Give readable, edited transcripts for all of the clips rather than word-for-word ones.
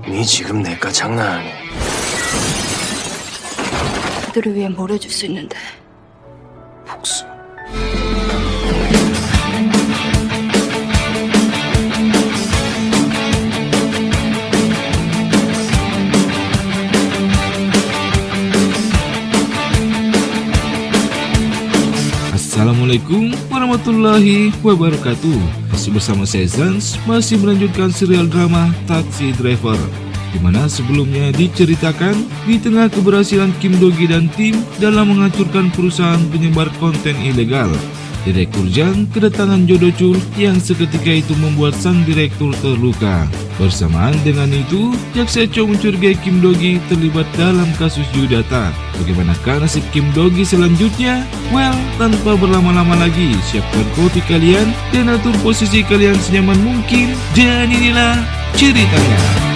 니 지금 내과 장난하니? 그들을 위해 뭘 해줄 수 있는데. 복수. Assalamualaikum warahmatullahi wabarakatuh. Masih bersama saya Zans, masih melanjutkan serial drama Taxi Driver, di mana sebelumnya diceritakan di tengah keberhasilan Kim Do-gi dan tim dalam menghancurkan perusahaan penyebar konten ilegal, Direktur Jang kedatangan Jo Do-chul yang seketika itu membuat sang direktur terluka. Bersamaan dengan itu, Jaksa Cho mencurigai Kim Do-gi terlibat dalam kasus Yudata. Bagaimanakah nasib Kim Do-gi selanjutnya? Well, tanpa berlama-lama lagi, siapkan kopi kalian dan atur posisi kalian senyaman mungkin, dan inilah ceritanya.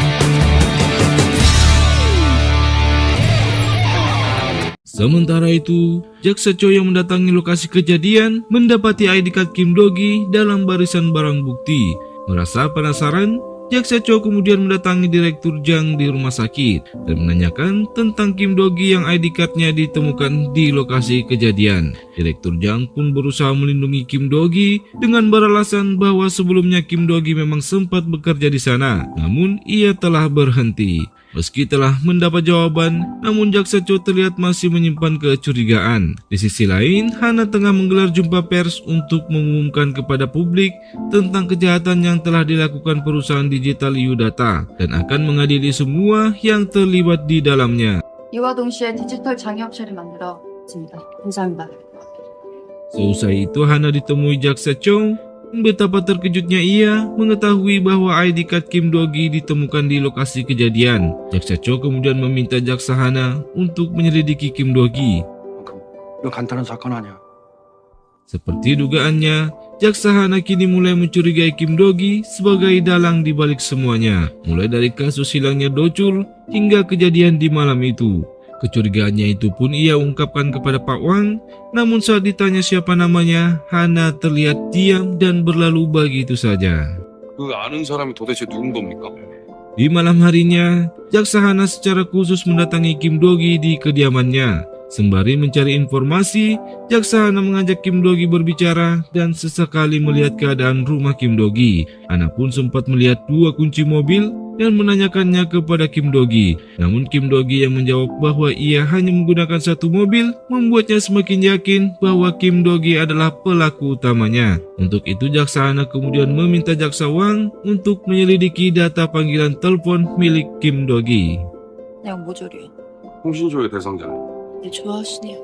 Sementara itu, Jaksa Cho yang mendatangi lokasi kejadian mendapati ID card Kim Do-gi dalam barisan barang bukti. Merasa penasaran, Jaksa Cho kemudian mendatangi Direktur Jang di rumah sakit dan menanyakan tentang Kim Do-gi yang ID card-nya ditemukan di lokasi kejadian. Direktur Jang pun berusaha melindungi Kim Do-gi dengan beralasan bahwa sebelumnya Kim Do-gi memang sempat bekerja di sana, namun ia telah berhenti. Meski telah mendapat jawaban, namun Jaksa Cho terlihat masih menyimpan kecurigaan. Di sisi lain, Hana tengah menggelar jumpa pers untuk mengumumkan kepada publik tentang kejahatan yang telah dilakukan perusahaan digital Yudata dan akan mengadili semua yang terlibat di dalamnya. 이와 동시에 디지털 장애업체를 만들어 있습니다. 감사합니다. Seusai itu, Hana ditemui Jaksa Cho. Betapa terkejutnya ia mengetahui bahwa ID card Kim Do-gi ditemukan di lokasi kejadian. Jaksa Cho kemudian meminta Jaksa Hana untuk menyelidiki Kim Do-gi. 이거 간단한 사건 아니야. Seperti dugaannya, Jaksa Hana kini mulai mencurigai Kim Do-gi sebagai dalang di balik semuanya, mulai dari kasus hilangnya Do-chul hingga kejadian di malam itu. Kecurigaannya itu pun ia ungkapkan kepada Pak Wang, namun saat ditanya siapa namanya, Hana terlihat diam dan berlalu begitu saja. 그 아는 사람이 도대체 누군 겁니까? Di malam harinya, Jaksa Hana secara khusus mendatangi Kim Do-gi di kediamannya. Sembari mencari informasi, Jaksa Hana mengajak Kim Do-gi berbicara dan sesekali melihat keadaan rumah Kim Do-gi. Hana pun sempat melihat 2 kunci mobil dan menanyakannya kepada Kim Do-gi. Namun Kim Do-gi yang menjawab bahwa ia hanya menggunakan 1 mobil membuatnya semakin yakin bahwa Kim Do-gi adalah pelaku utamanya. Untuk itu Jaksa Hana kemudian meminta Jaksa Wang untuk menyelidiki data panggilan telepon milik Kim Do-gi. 내가 모조리요. 홍신조의 대상자네. 네, 좋아하시네요.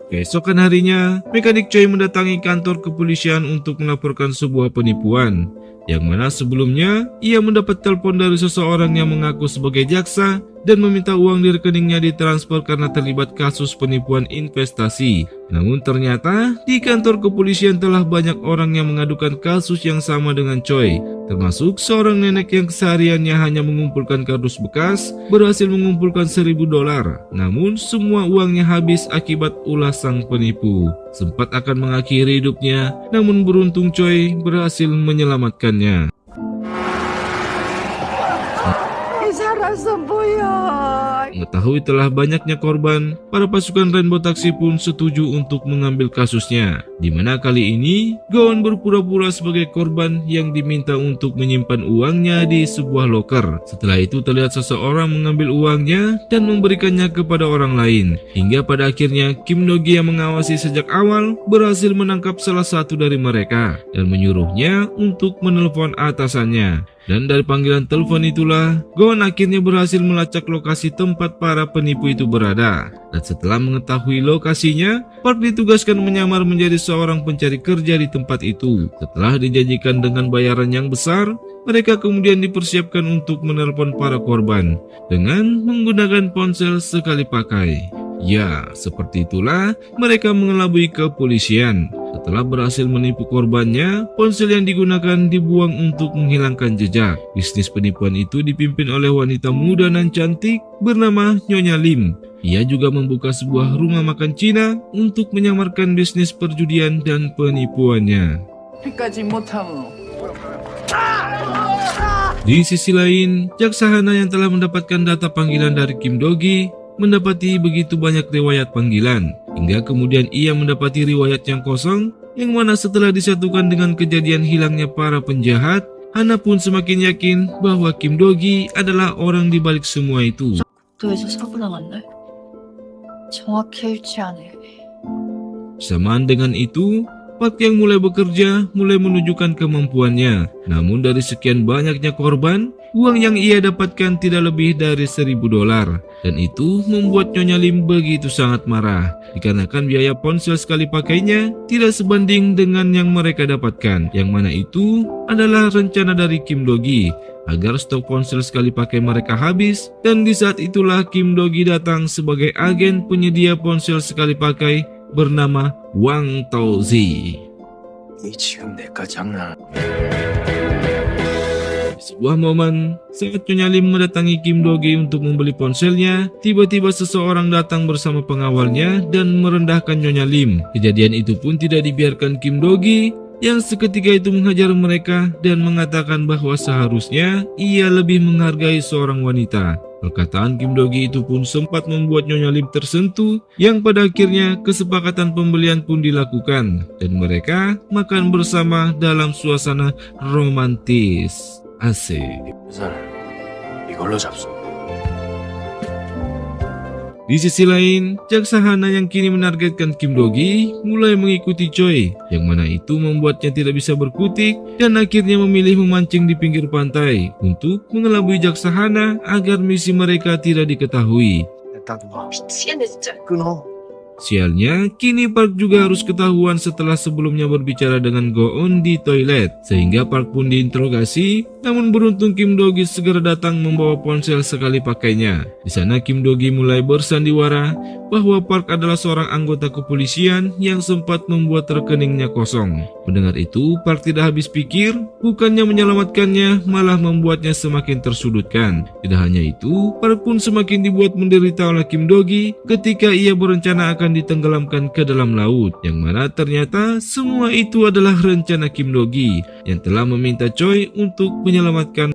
Keesokan harinya, mekanik Choi mendatangi kantor kepolisian untuk melaporkan sebuah penipuan, yang mana sebelumnya ia mendapat telepon dari seseorang yang mengaku sebagai jaksa dan meminta uang di rekeningnya ditransfer karena terlibat kasus penipuan investasi. Namun ternyata di kantor kepolisian telah banyak orang yang mengadukan kasus yang sama dengan Choi, termasuk seorang nenek yang kesehariannya hanya mengumpulkan kardus bekas, berhasil mengumpulkan $1.000. Namun semua uangnya habis akibat ulah sang penipu. Sempat akan mengakhiri hidupnya, namun beruntung Choi berhasil menyelamatkannya. Mengetahui telah banyaknya korban, para pasukan Rainbow Taxi pun setuju untuk mengambil kasusnya, di mana kali ini Gowon berpura-pura sebagai korban yang diminta untuk menyimpan uangnya di sebuah loker. Setelah itu terlihat seseorang mengambil uangnya dan memberikannya kepada orang lain, hingga pada akhirnya Kim Do-gi yang mengawasi sejak awal berhasil menangkap salah satu dari mereka dan menyuruhnya untuk menelpon atasannya. Dan dari panggilan telepon itulah, Gowon akhirnya berhasil melacak lokasi tempat para penipu itu berada. Dan setelah mengetahui lokasinya, Park ditugaskan menyamar menjadi seorang pencari kerja di tempat itu. Setelah dijanjikan dengan bayaran yang besar, mereka kemudian dipersiapkan untuk menelpon para korban dengan menggunakan ponsel sekali pakai. Ya, seperti itulah mereka mengelabui kepolisian. Setelah berhasil menipu korbannya, ponsel yang digunakan dibuang untuk menghilangkan jejak. Bisnis penipuan itu dipimpin oleh wanita muda dan cantik bernama Nyonya Lim. Ia juga membuka sebuah rumah makan Cina untuk menyamarkan bisnis perjudian dan penipuannya. 까지 못하면 Di sisi lain, Jaksa Hana yang telah mendapatkan data panggilan dari Kim Do-gi mendapati begitu banyak riwayat panggilan, hingga kemudian ia mendapati riwayat yang kosong, yang mana setelah disatukan dengan kejadian hilangnya para penjahat, Hana pun semakin yakin bahwa Kim Do-gi adalah orang di balik semua itu. 복도에서 사고 나갔네. 정확히 일치하네. Samaan dengan itu, Park yang mulai bekerja mulai menunjukkan kemampuannya. Namun dari sekian banyaknya korban, uang yang ia dapatkan tidak lebih dari $1.000. Dan itu membuat Nyonya Lim begitu sangat marah, dikarenakan biaya ponsel sekali pakainya tidak sebanding dengan yang mereka dapatkan. Yang mana itu adalah rencana dari Kim Do-gi agar stok ponsel sekali pakai mereka habis, dan di saat itulah Kim Do-gi datang sebagai agen penyedia ponsel sekali pakai bernama Wang Taozi. 이 지금 내까지 장난. Di sebuah momen, saat Nyonya Lim mendatangi Kim Do-gi untuk membeli ponselnya, tiba-tiba seseorang datang bersama pengawalnya dan merendahkan Nyonya Lim. Kejadian itu pun tidak dibiarkan Kim Do-gi, yang seketika itu menghajar mereka dan mengatakan bahwa seharusnya ia lebih menghargai seorang wanita. Perkataan Kim Do-gi itu pun sempat membuat Nyonya Lim tersentuh, yang pada akhirnya kesepakatan pembelian pun dilakukan dan mereka makan bersama dalam suasana romantis. Asik. 회사를 이걸로 잡수. Di sisi lain, Jaksa Hana yang kini menargetkan Kim Do-gi mulai mengikuti Choi, yang mana itu membuatnya tidak bisa berkutik dan akhirnya memilih memancing di pinggir pantai untuk mengelabui Jaksa Hana agar misi mereka tidak diketahui. 일단 뭐 미치겠네 진짜. 끊어. Sialnya, kini Park juga harus ketahuan setelah sebelumnya berbicara dengan Go-eun di toilet, sehingga Park pun diinterogasi. Namun beruntung Kim Do-gi segera datang membawa ponsel sekali pakainya. Di sana Kim Do-gi mulai bersandiwara bahwa Park adalah seorang anggota kepolisian yang sempat membuat rekeningnya kosong. Mendengar itu, Park tidak habis pikir, bukannya menyelamatkannya, malah membuatnya semakin tersudutkan. Tidak hanya itu, Park pun semakin dibuat menderita oleh Kim Do-gi ketika ia berencana akan ditenggelamkan ke dalam laut, yang mana ternyata semua itu adalah rencana Kim Do-gi yang telah meminta Choi untuk menyelamatkan.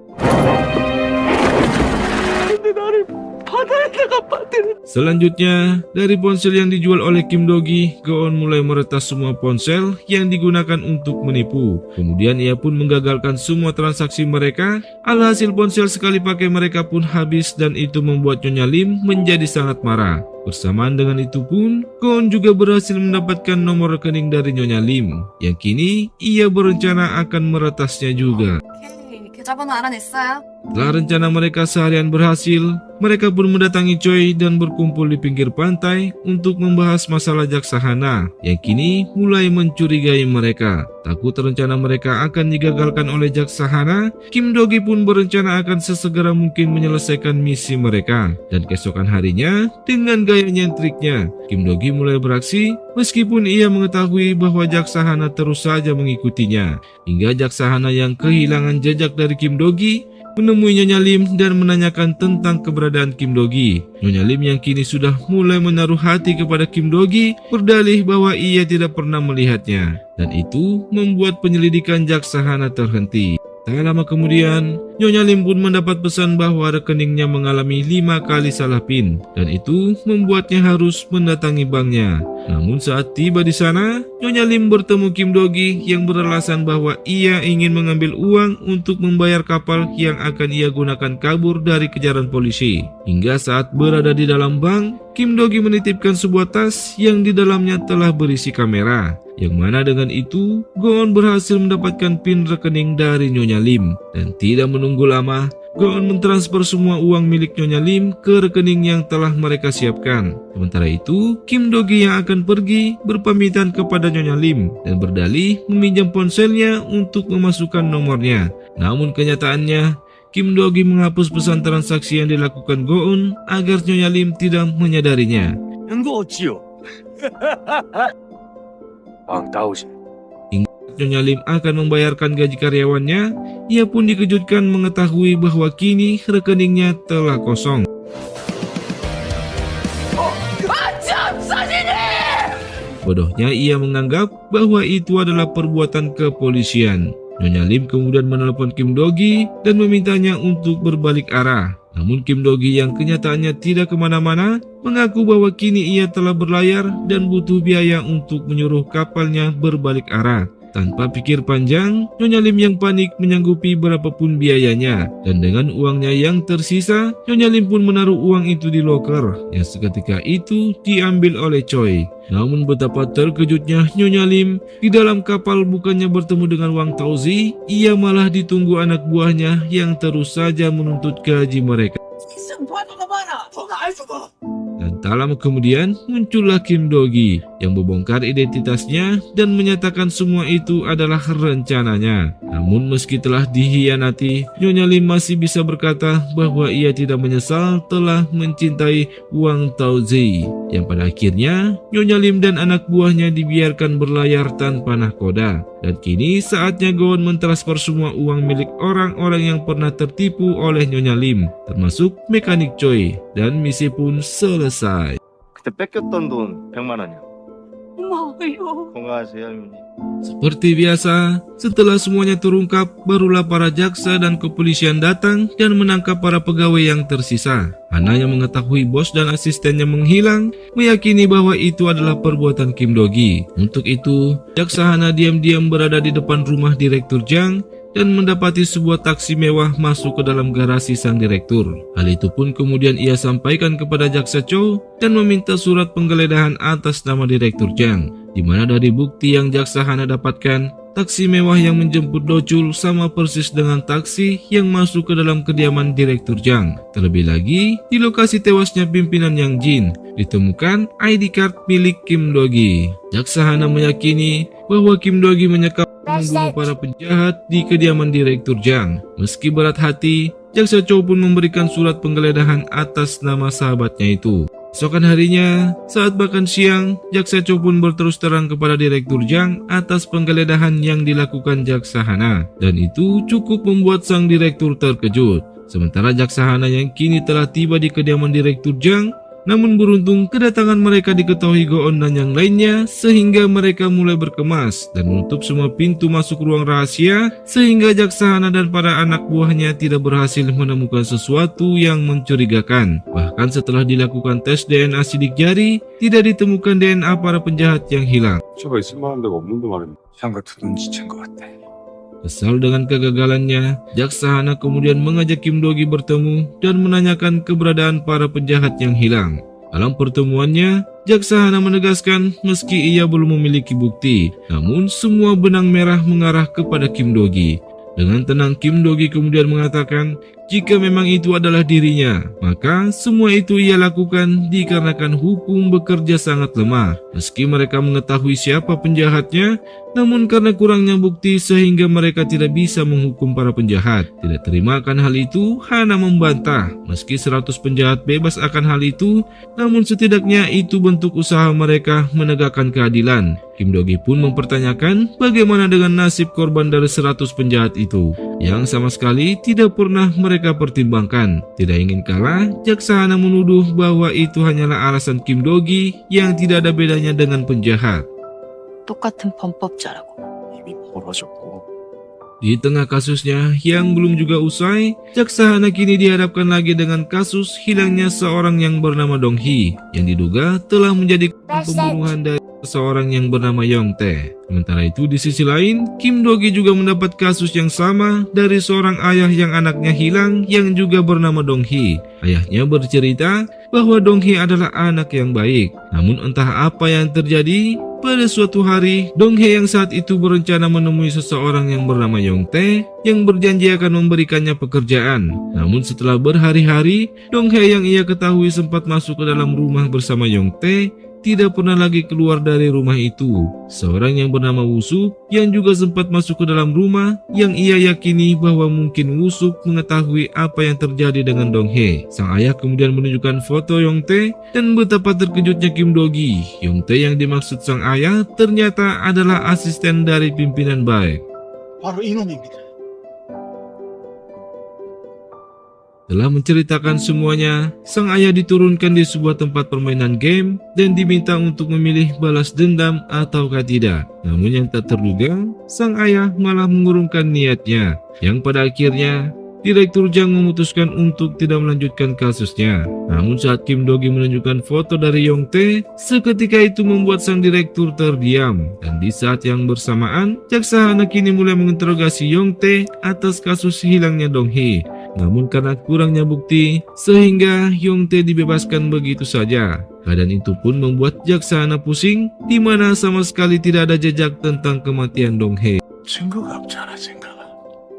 Selanjutnya, dari ponsel yang dijual oleh Kim Do-gi, Go-eun mulai meretas semua ponsel yang digunakan untuk menipu. Kemudian ia pun menggagalkan semua transaksi mereka. Alhasil ponsel sekali pakai mereka pun habis dan itu membuat Nyonya Lim menjadi sangat marah. Bersamaan dengan itu pun, Go-eun juga berhasil mendapatkan nomor rekening dari Nyonya Lim, yang kini ia berencana akan meretasnya juga. 오케이, 계좌번호 알아냈어요. Setelah rencana mereka seharian berhasil, mereka pun mendatangi Choi dan berkumpul di pinggir pantai untuk membahas masalah Jaksa Hana yang kini mulai mencurigai mereka. Takut rencana mereka akan digagalkan oleh Jaksa Hana, Kim Do-gi pun berencana akan sesegera mungkin menyelesaikan misi mereka. Dan keesokan harinya, dengan gaya nyentriknya, Kim Do-gi mulai beraksi meskipun ia mengetahui bahwa Jaksa Hana terus saja mengikutinya. Hingga Jaksa Hana yang kehilangan jejak dari Kim Do-gi menemui Nyonya Lim dan menanyakan tentang keberadaan Kim Do-gi. Nyonya Lim yang kini sudah mulai menaruh hati kepada Kim Do-gi berdalih bahwa ia tidak pernah melihatnya, dan itu membuat penyelidikan Jaksa Hana terhenti. Tak lama kemudian, Nyonya Lim pun mendapat pesan bahwa rekeningnya mengalami 5 kali salah PIN, dan itu membuatnya harus mendatangi banknya. Namun saat tiba di sana, Nyonya Lim bertemu Kim Do-gi yang beralasan bahwa ia ingin mengambil uang untuk membayar kapal yang akan ia gunakan kabur dari kejaran polisi. Hingga saat berada di dalam bank, Kim Do-gi menitipkan sebuah tas yang di dalamnya telah berisi kamera. Yang mana dengan itu, Go-eun berhasil mendapatkan PIN rekening dari Nyonya Lim. Dan tidak menunggu lama, Go-eun mentransfer semua uang milik Nyonya Lim ke rekening yang telah mereka siapkan. Sementara itu, Kim Do-gi yang akan pergi berpamitan kepada Nyonya Lim dan berdalih meminjam ponselnya untuk memasukkan nomornya. Namun kenyataannya, Kim Do-gi menghapus pesan transaksi yang dilakukan Go-eun agar Nyonya Lim tidak menyadarinya. 연구 어찌요? 왕따오지. Nyonya Lim akan membayarkan gaji karyawannya, ia pun dikejutkan mengetahui bahwa kini rekeningnya telah kosong. Bodohnya ia menganggap bahwa itu adalah perbuatan kepolisian. Nyonya Lim kemudian menelpon Kim Dogi dan memintanya untuk berbalik arah. Namun Kim Dogi yang kenyataannya tidak kemana-mana mengaku bahwa kini ia telah berlayar dan butuh biaya untuk menyuruh kapalnya berbalik arah. Tanpa pikir panjang, Nyonya Lim yang panik menyanggupi berapapun biayanya. Dan dengan uangnya yang tersisa, Nyonya Lim pun menaruh uang itu di loker yang seketika itu diambil oleh Choi. Namun betapa terkejutnya Nyonya Lim, di dalam kapal bukannya bertemu dengan Wang Taozi, ia malah ditunggu anak buahnya yang terus saja menuntut gaji mereka. Dan tak lama kemudian muncullah Kim Dogi yang membongkar identitasnya dan menyatakan semua itu adalah rencananya. Namun meski telah dihianati, Nyonya Lim masih bisa berkata bahwa ia tidak menyesal telah mencintai Wang Taozi, yang pada akhirnya Nyonya Lim dan anak buahnya dibiarkan berlayar tanpa nahkoda. Dan kini saatnya Gon mentransfer semua uang milik orang-orang yang pernah tertipu oleh Nyonya Lim, termasuk mekanik Choi, dan misi pun selesai. 그때 뺏겼던 돈 100만 원이요. 고마워요. 건강하세요, 할머니. Seperti biasa, setelah semuanya terungkap, barulah para jaksa dan kepolisian datang dan menangkap para pegawai yang tersisa. Hana yang mengetahui bos dan asistennya menghilang, meyakini bahwa itu adalah perbuatan Kim Dogi. Untuk itu, jaksa Hana diam-diam berada di depan rumah Direktur Jang dan mendapati sebuah taksi mewah masuk ke dalam garasi sang direktur. Hal itu pun kemudian ia sampaikan kepada jaksa Chow dan meminta surat penggeledahan atas nama Direktur Jang, di mana dari bukti yang jaksa Hana dapatkan, taksi mewah yang menjemput Dochul sama persis dengan taksi yang masuk ke dalam kediaman Direktur Jang. Terlebih lagi, di lokasi tewasnya pimpinan Yang Jin, ditemukan ID card milik Kim Dogi. Jaksa Hana meyakini bahwa Kim Dogi menyekap membunuh para penjahat di kediaman Direktur Jang. Meski berat hati, jaksa Chow pun memberikan surat penggeledahan atas nama sahabatnya itu. Esokan harinya, saat makan siang, jaksa Chow pun berterus terang kepada Direktur Jang atas penggeledahan yang dilakukan jaksa Hana, dan itu cukup membuat sang direktur terkejut. Sementara jaksa Hana yang kini telah tiba di kediaman Direktur Jang, namun beruntung kedatangan mereka diketahui Goon dan yang lainnya, sehingga mereka mulai berkemas dan menutup semua pintu masuk ruang rahasia, sehingga jaksa Hana dan para anak buahnya tidak berhasil menemukan sesuatu yang mencurigakan. Bahkan setelah dilakukan tes DNA sidik jari, tidak ditemukan DNA para penjahat yang hilang. 저가 있을 만한 데가 없는데 말입니다. 향같은 눈치챈 것 같아. Kesal dengan kegagalannya, jaksa Hana kemudian mengajak Kim Dogi bertemu dan menanyakan keberadaan para penjahat yang hilang. Dalam pertemuannya, jaksa Hana menegaskan meski ia belum memiliki bukti, namun semua benang merah mengarah kepada Kim Dogi. Dengan tenang Kim Dogi kemudian mengatakan jika memang itu adalah dirinya, maka semua itu ia lakukan dikarenakan hukum bekerja sangat lemah. Meski mereka mengetahui siapa penjahatnya, namun karena kurangnya bukti sehingga mereka tidak bisa menghukum para penjahat. Tidak terima akan hal itu, Hana membantah. Meski 100 penjahat bebas akan hal itu, namun setidaknya itu bentuk usaha mereka menegakkan keadilan. Kim Dogi pun mempertanyakan bagaimana dengan nasib korban dari 100 penjahat itu, yang sama sekali tidak pernah mereka pertimbangkan. Tidak ingin kalah, jaksa Hana menuduh bahwa itu hanyalah alasan Kim Dogi yang tidak ada bedanya dengan penjahat. 똑같은 범법자라고. 이미 벌어졌고. Di tengah kasusnya yang belum juga usai, jaksa Hana kini dihadapkan lagi dengan kasus hilangnya seorang yang bernama Dong Hee, yang diduga telah menjadi pembunuhan dari seorang yang bernama Yong Tae. Sementara itu di sisi lain, Kim Dogi juga mendapat kasus yang sama dari seorang ayah yang anaknya hilang yang juga bernama Dong Hee. Ayahnya bercerita bahwa Dong Hee adalah anak yang baik. Namun entah apa yang terjadi, pada suatu hari, Dong Hee yang saat itu berencana menemui seseorang yang bernama Yong Tae yang berjanji akan memberikannya pekerjaan. Namun setelah berhari-hari, Dong Hee yang ia ketahui sempat masuk ke dalam rumah bersama Yong Tae tidak pernah lagi keluar dari rumah itu. Seorang yang bernama Wusuk yang juga sempat masuk ke dalam rumah yang ia yakini bahwa mungkin Wusuk mengetahui apa yang terjadi dengan Dong Hee. Sang ayah kemudian menunjukkan foto Yong Tae dan betapa terkejutnya Kim Dogi. Yong Tae yang dimaksud sang ayah ternyata adalah asisten dari pimpinan baik. 바로 이놈입니다. Setelah menceritakan semuanya, sang ayah diturunkan di sebuah tempat permainan game dan diminta untuk memilih balas dendam ataukah tidak. Namun yang tak terduga, sang ayah malah mengurungkan niatnya, yang pada akhirnya Direktur Jang memutuskan untuk tidak melanjutkan kasusnya. Namun saat Kim Do-gi menunjukkan foto dari Yong Tae, seketika itu membuat sang direktur terdiam. Dan di saat yang bersamaan, Jaksa Hana kini mulai menginterogasi Yong Tae atas kasus hilangnya Dong Hee. Namun karena kurangnya bukti, sehingga Yong Tae dibebaskan begitu saja. Keadaan itu pun membuat Jaksa Hana pusing, di mana sama sekali tidak ada jejak tentang kematian Dong Hee. 증거가 없잖아, 증거가.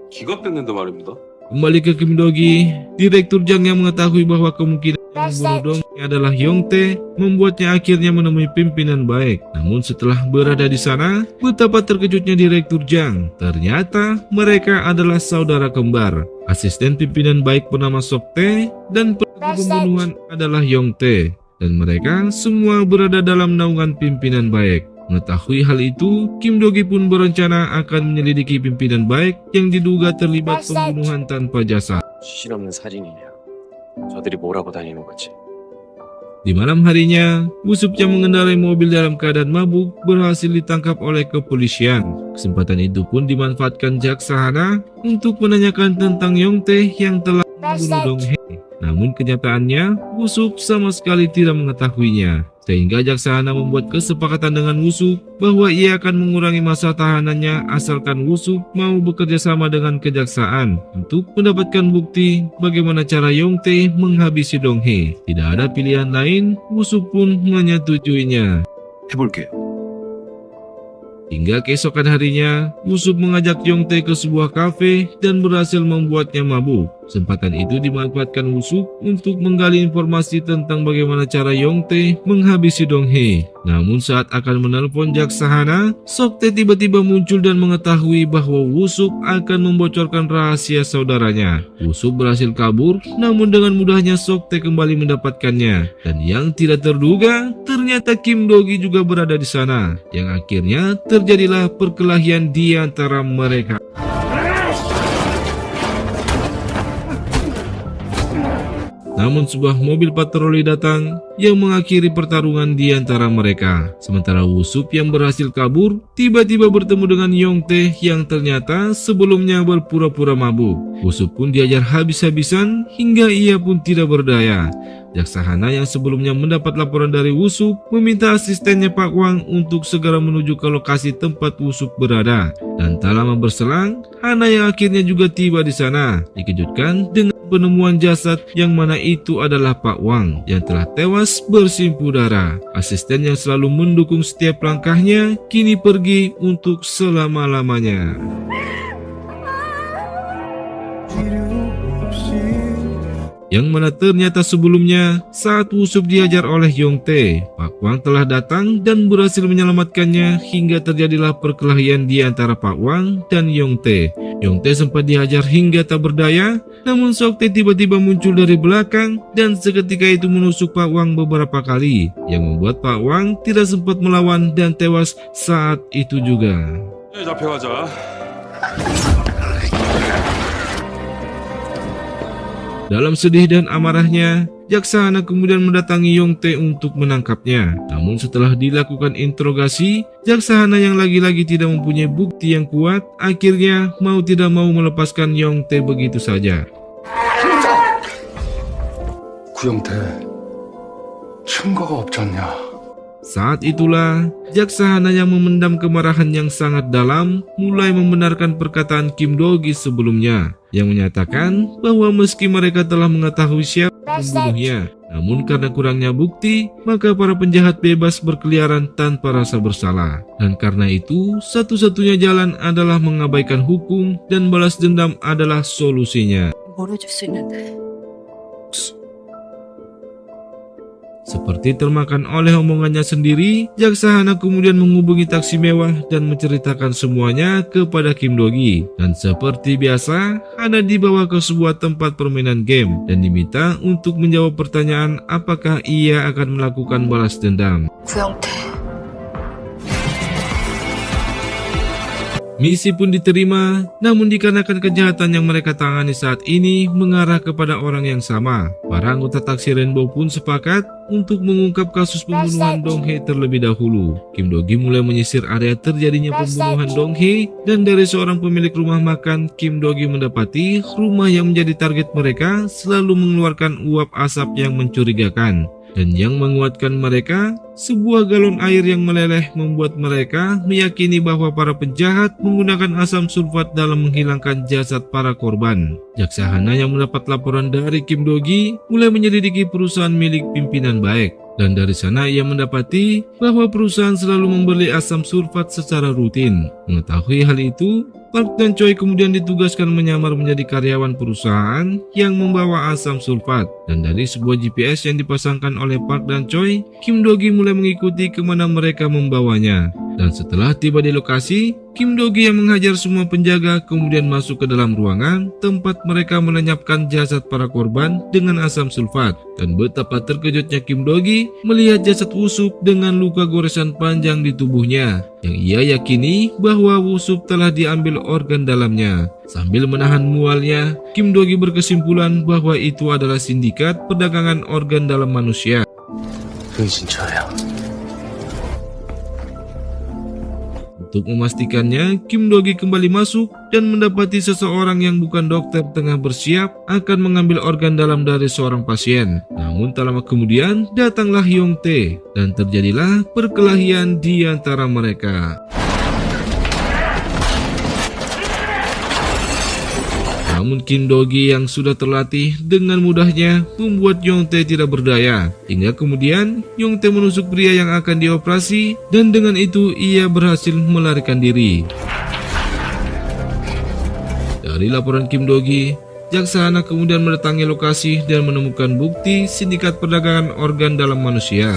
기각됐는데 말입니다. Kembali ke Kim Do-gi, Direktur Jang yang mengetahui bahwa kemungkinan yang membunuh Dong Hee adalah Yong Tae membuatnya akhirnya menemui pimpinan baik. Namun setelah berada di sana, betapa terkejutnya Direktur Jang. Ternyata mereka adalah saudara kembar. Asisten pimpinan baik bernama Sok Tae dan pelaku pembunuhan adalah Yong Tae. Dan mereka semua berada dalam naungan pimpinan baik. Mengetahui hal itu, Kim Do-gi pun berencana akan menyelidiki pimpinan baik yang diduga terlibat pembunuhan tanpa jasa. 지실 없는 살인이냐. 저들이 뭐라고 다니는 거지. Di malam harinya, Woo-sup yang mengendarai mobil dalam keadaan mabuk berhasil ditangkap oleh kepolisian. Kesempatan itu pun dimanfaatkan Jaksa Hana untuk menanyakan tentang Yong Tae yang telah membunuh Dong Hee. Namun kenyataannya, Woo-sup sama sekali tidak mengetahuinya. Sehingga Jaksa Hana membuat kesepakatan dengan Woo-sup bahwa ia akan mengurangi masa tahanannya asalkan Woo-sup mau bekerja sama dengan kejaksaan untuk mendapatkan bukti bagaimana cara Yong Tae menghabisi Dong Hee. Tidak ada pilihan lain, Woo-sup pun menyetujuinya. 해볼게요. Hingga keesokan harinya, Woo-sup mengajak Yong Tae ke sebuah kafe dan berhasil membuatnya mabuk. Kesempatan itu dimanfaatkan Woo-sup untuk menggali informasi tentang bagaimana cara Yong Tae menghabisi Dong Hee. Namun saat akan menelpon Jaksa Hana, Sok Tae tiba-tiba muncul dan mengetahui bahwa Woo-sup akan membocorkan rahasia saudaranya. Woo-sup berhasil kabur, namun dengan mudahnya Sok Tae kembali mendapatkannya. Dan yang tidak terduga, ternyata Kim Do-gi juga berada di sana. Yang akhirnya terjadilah perkelahian di antara mereka. Namun sebuah mobil patroli datang yang mengakhiri pertarungan di antara mereka. Sementara Woo-sup yang berhasil kabur, tiba-tiba bertemu dengan Yong Tae yang ternyata sebelumnya berpura-pura mabuk. Woo-sup pun diajar habis-habisan hingga ia pun tidak berdaya. Jaksa Hana yang sebelumnya mendapat laporan dari Woo-sup meminta asistennya Pak Wang untuk segera menuju ke lokasi tempat Woo-sup berada. Dan tak lama berselang, Hana yang akhirnya juga tiba di sana, dikejutkan dengan penemuan jasad yang mana itu adalah Pak Wang yang telah tewas bersimpul darah. Asisten yang selalu mendukung setiap langkahnya kini pergi untuk selama-lamanya. Yang mana ternyata sebelumnya saat Woo-sup diajar oleh Yong Tae, Pak Wang telah datang dan berhasil menyelamatkannya hingga terjadilah perkelahian di antara Pak Wang dan Yong Tae. Yong Tae sempat dihajar hingga tak berdaya, namun Sok Tae tiba-tiba muncul dari belakang dan seketika itu menusuk Pak Wang beberapa kali, yang membuat Pak Wang tidak sempat melawan dan tewas saat itu juga. 잡혀가자. Dalam sedih dan amarahnya, Jaksa Hana kemudian mendatangi Yong Tae untuk menangkapnya. Namun setelah dilakukan interogasi, Jaksa Hana yang lagi-lagi tidak mempunyai bukti yang kuat, akhirnya mau tidak mau melepaskan Yong Tae begitu saja. 구영태, 증거가 없지 않냐. Saat itulah, Jaksa Hana yang memendam kemarahan yang sangat dalam mulai membenarkan perkataan Kim Do-gi sebelumnya yang menyatakan bahwa meski mereka telah mengetahui siapa pembunuhnya, namun karena kurangnya bukti, maka para penjahat bebas berkeliaran tanpa rasa bersalah. Dan karena itu, satu-satunya jalan adalah mengabaikan hukum dan balas dendam adalah solusinya. 뭘 해줄 수 있는데. Seperti termakan oleh omongannya sendiri, Jaksa Hana kemudian menghubungi taksi mewah dan menceritakan semuanya kepada Kim Do-gi. Dan seperti biasa, Hana dibawa ke sebuah tempat permainan game dan diminta untuk menjawab pertanyaan apakah ia akan melakukan balas dendam. 구영태. Misi pun diterima, namun dikarenakan kejahatan yang mereka tangani saat ini mengarah kepada orang yang sama, para anggota taksi Rainbow pun sepakat untuk mengungkap kasus pembunuhan Dong Hae terlebih dahulu. Kim Do-gi mulai menyisir area terjadinya pembunuhan Dong Hae, dan dari seorang pemilik rumah makan, Kim Do-gi mendapati rumah yang menjadi target mereka selalu mengeluarkan uap asap yang mencurigakan. Dan yang menguatkan mereka, sebuah galon air yang meleleh membuat mereka meyakini bahwa para penjahat menggunakan asam sulfat dalam menghilangkan jasad para korban. Jaksa Hana yang mendapat laporan dari Kim Do-gi mulai menyelidiki perusahaan milik pimpinan baik. Dan dari sana ia mendapati bahwa perusahaan selalu membeli asam sulfat secara rutin. Mengetahui hal itu, Park dan Choi kemudian ditugaskan menyamar menjadi karyawan perusahaan yang membawa asam sulfat. Dan dari sebuah GPS yang dipasangkan oleh Park dan Choi, Kim Do-gi mulai mengikuti kemana mereka membawanya. Dan setelah tiba di lokasi, Kim Do-gi yang menghajar semua penjaga kemudian masuk ke dalam ruangan tempat mereka melenyapkan jasad para korban dengan asam sulfat. Dan betapa terkejutnya Kim Do-gi melihat jasad Woo-sup dengan luka goresan panjang di tubuhnya, yang ia yakini bahwa Woo-sup telah diambil organ dalamnya. Sambil menahan mualnya, Kim Do-gi berkesimpulan bahwa itu adalah sindikat perdagangan organ dalam manusia. 흥신처야. Untuk memastikannya, Kim Do-gi kembali masuk dan mendapati seseorang yang bukan dokter tengah bersiap akan mengambil organ dalam dari seorang pasien. Namun tak lama kemudian datanglah Yong-tae dan terjadilah perkelahian di antara mereka. Namun Kim Do-gi yang sudah terlatih dengan mudahnya membuat Yong-tae tidak berdaya. Hingga kemudian Yong-tae menusuk pria yang akan dioperasi, dan dengan itu ia berhasil melarikan diri. Dari laporan Kim Do-gi, Jaksa Hana kemudian mendatangi lokasi dan menemukan bukti sindikat perdagangan organ dalam manusia.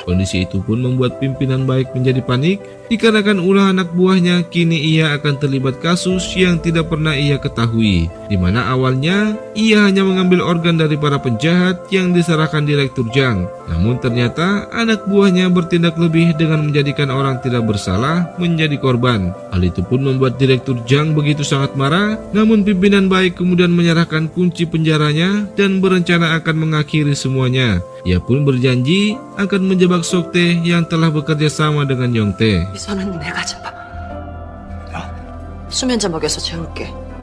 Kondisi itu pun membuat pimpinan baik menjadi panik, dikarenakan ulah anak buahnya kini ia akan terlibat kasus yang tidak pernah ia ketahui, di mana awalnya ia hanya mengambil organ dari para penjahat yang diserahkan Direktur Jang. Namun ternyata anak buahnya bertindak lebih dengan menjadikan orang tidak bersalah menjadi korban. Hal itu pun membuat Direktur Jang begitu sangat marah, namun pimpinan baik kemudian menyerahkan kunci penjaranya dan berencana akan mengakhiri semuanya. Ia pun berjanji akan menjebak Sok-tae yang telah bekerja sama dengan Yong-tae. 미선은 내가 잡아. 수면제 먹여서 재울게.